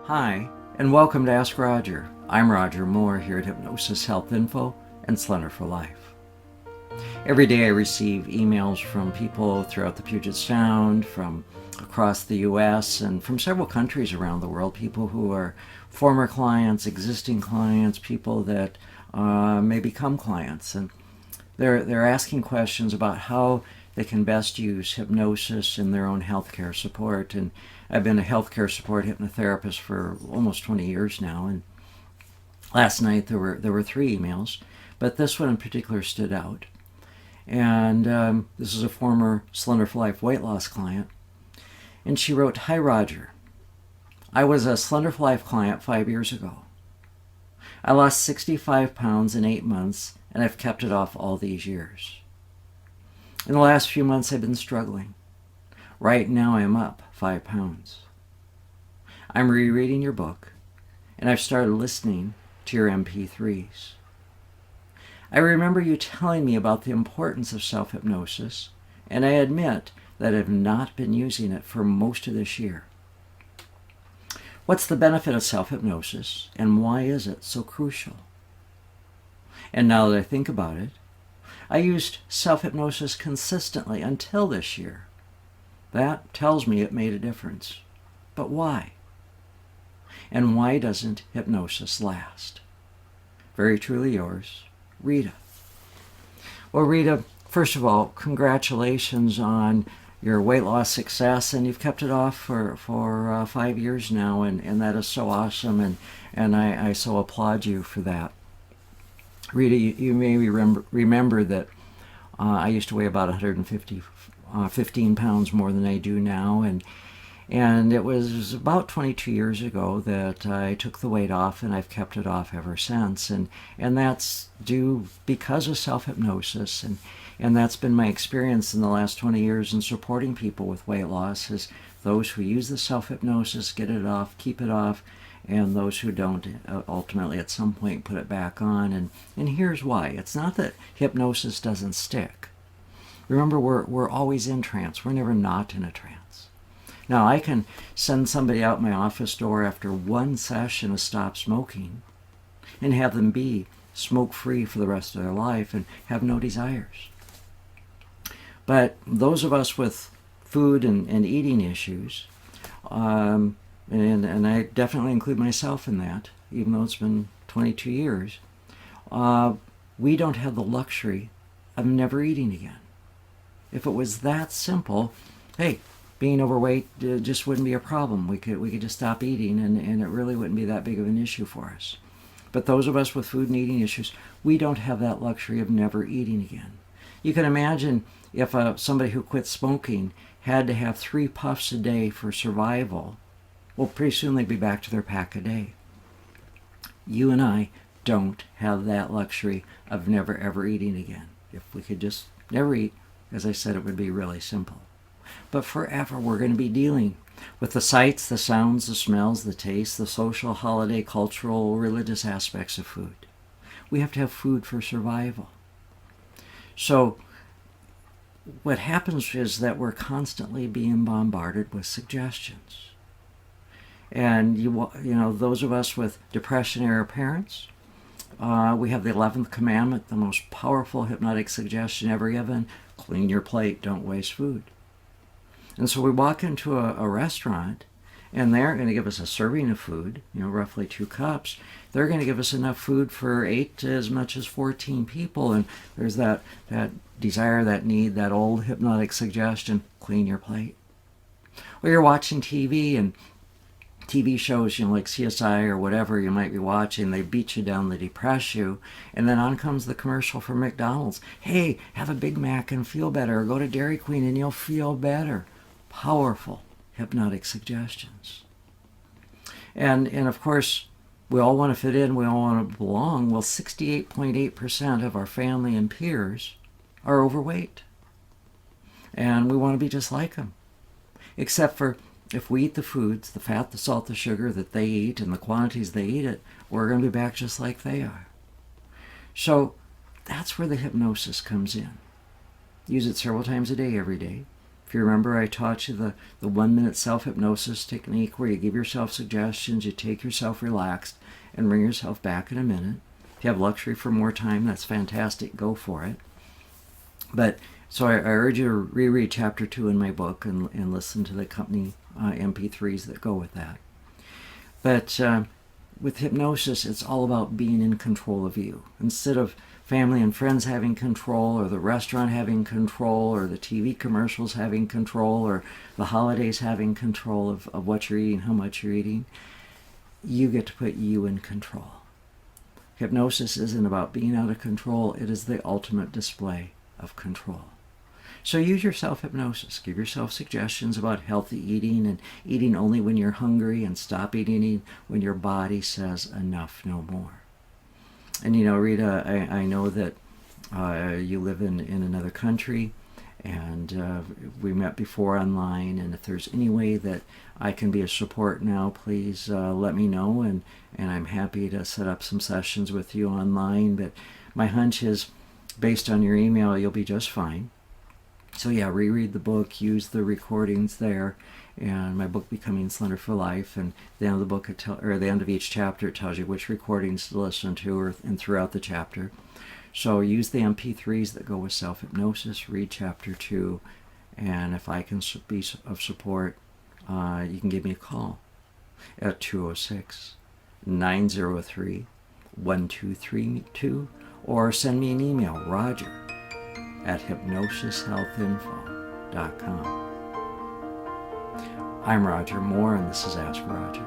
Hi, and welcome to Ask Roger. I'm Roger Moore here at Hypnosis Health Info and Slender for Life. Every day I receive emails from people throughout the Puget Sound, from across the U.S., and from several countries around the world, people who are former clients, existing clients, people that may become clients. And they're asking questions about how they can best use hypnosis in their own healthcare support. And I've been a healthcare support hypnotherapist for almost 20 years now. And last night there were 3 emails, but this one in particular stood out. And this is a former Slender for Life weight loss client. And she wrote, "Hi Roger, I was a Slender for Life client 5 years ago. I lost 65 pounds in 8 months, and I've kept it off all these years. In the last few months I've been struggling. Right now I'm up 5 pounds. I'm rereading your book, and I've started listening to your MP3s. I remember you telling me about the importance of self-hypnosis, and I admit that I've not been using it for most of this year. What's the benefit of self-hypnosis, and why is it so crucial? And now that I think about it, I used self-hypnosis consistently until this year. That tells me it made a difference. But why? And why doesn't hypnosis last? Very truly yours, Rita." Well, Rita, first of all, congratulations on your weight loss success, and you've kept it off for 5 years now, and that is so awesome, and I so applaud you for that. Rita, you may remember that I used to weigh about 15 pounds more than I do now, and it was about 22 years ago that I took the weight off, and I've kept it off ever since, and that's due because of self-hypnosis, and that's been my experience in the last 20 years in supporting people with weight loss, is those who use the self-hypnosis get it off, keep it off, and those who don't ultimately at some point put it back on. And here's why. It's not that hypnosis doesn't stick. Remember, we're always in trance. We're never not in a trance. Now, I can send somebody out my office door after one session of stop smoking and have them be smoke-free for the rest of their life and have no desires. But those of us with food and eating issues, and I definitely include myself in that, even though it's been 22 years, we don't have the luxury of never eating again. If it was that simple, hey, being overweight just wouldn't be a problem. We could just stop eating, and it really wouldn't be that big of an issue for us. But those of us with food and eating issues, we don't have that luxury of never eating again. You can imagine if somebody who quit smoking had to have 3 puffs a day for survival. Well, pretty soon they'd be back to their pack a day. You and I don't have that luxury of never ever eating again. If we could just never eat, as I said, it would be really simple. But forever we're going to be dealing with the sights, the sounds, the smells, the tastes, the social, holiday, cultural, religious aspects of food. We have to have food for survival. So what happens is that we're constantly being bombarded with suggestions. And you know, those of us with depression-era parents, we have the 11th commandment, the most powerful hypnotic suggestion ever given: clean your plate, don't waste food. And so we walk into a restaurant, and they're going to give us a serving of food, roughly 2 cups. They're going to give us enough food for 8 to as much as 14 people, and there's that desire, that need, that old hypnotic suggestion: clean your plate. Or you're watching TV, and TV shows, like CSI or whatever you might be watching, they beat you down, they depress you, and then on comes the commercial for McDonald's. Hey, have a Big Mac and feel better, or go to Dairy Queen and you'll feel better. Powerful hypnotic suggestions. And of course, we all want to fit in, we all want to belong. Well, 68.8% of our family and peers are overweight. And we want to be just like them. Except for if we eat the foods, the fat, the salt, the sugar that they eat, and the quantities they eat it, we're going to be back just like they are. So that's where the hypnosis comes in. Use it several times a day, every day. If you remember, I taught you the 1-minute self-hypnosis technique where you give yourself suggestions, you take yourself relaxed, and bring yourself back in a minute. If you have luxury for more time, that's fantastic. Go for it. But so I urge you to reread chapter 2 in my book and listen to the company MP3s that go with that. But with hypnosis, it's all about being in control of you. Instead of family and friends having control, or the restaurant having control, or the TV commercials having control, or the holidays having control of what you're eating, how much you're eating, you get to put you in control. Hypnosis isn't about being out of control. It is the ultimate display of control. So use your self-hypnosis. Give yourself suggestions about healthy eating and eating only when you're hungry, and stop eating when your body says enough, no more. And Rita, I know that you live in another country, and we met before online, and if there's any way that I can be a support now, please let me know, and I'm happy to set up some sessions with you online. But my hunch is, based on your email, you'll be just fine. So yeah, reread the book, use the recordings there, and my book, Becoming Slender for Life, and at the end of the book, or the end of each chapter, it tells you which recordings to listen to, and throughout the chapter. So use the MP3s that go with self-hypnosis, read chapter 2, and if I can be of support, you can give me a call at 206-903-1232, or send me an email, roger@hypnosishealthinfo.com. I'm Roger Moore, and this is Ask Roger.